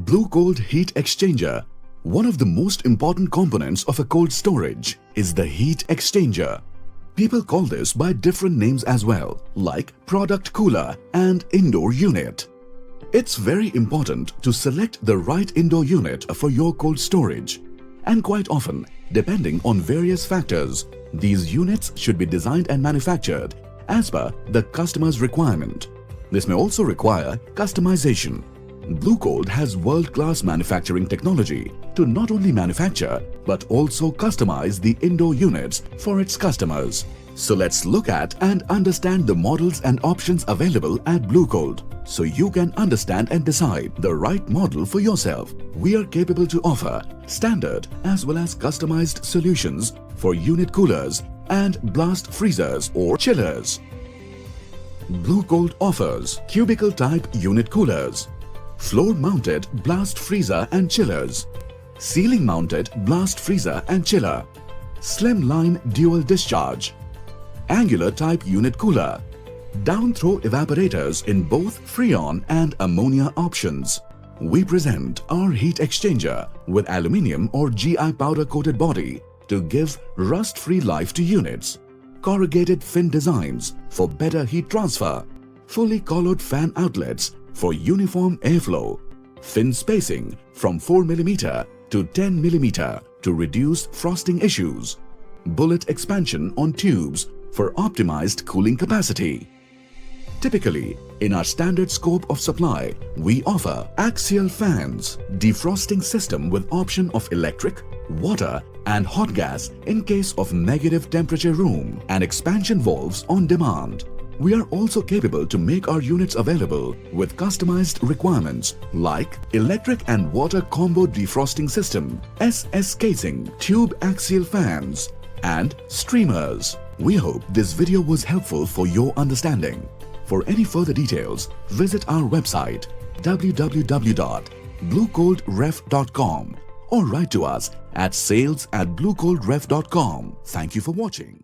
Blue-cold heat exchanger. One of the most important components of a cold storage is the heat exchanger. People call this by different names as well, like product cooler and indoor unit. It's very important to select the right indoor unit for your cold storage. And quite often, depending on various factors, these units should be designed and manufactured as per the customer's requirement. This may also require customization. Blue-cold has world-class manufacturing technology to not only manufacture but also customize the indoor units for its customers. So let's look at and understand the models and options available at Blue-cold so you can understand and decide the right model for yourself. We are capable to offer standard as well as customized solutions for unit coolers and blast freezers or chillers. Blue-cold offers cubicle type unit coolers, floor-mounted blast freezer and chillers, ceiling-mounted blast freezer and chiller, slim-line dual discharge, angular type unit cooler, down-throw evaporators in both freon and ammonia options. We present our heat exchanger with aluminium or GI powder-coated body to give rust-free life to units, corrugated fin designs for better heat transfer, fully collared fan outlets for uniform airflow, fin spacing from 4mm to 10mm to reduce frosting issues, bullet expansion on tubes for optimized cooling capacity. Typically, in our standard scope of supply, we offer axial fans, defrosting system with option of electric, water and hot gas in case of negative temperature room, and expansion valves on demand. We are also capable to make our units available with customized requirements like electric and water combo defrosting system, SS casing, tube axial fans, and streamers. We hope this video was helpful for your understanding. For any further details, visit our website www.bluecoldref.com or write to us at sales@bluecoldref.com. Thank you for watching.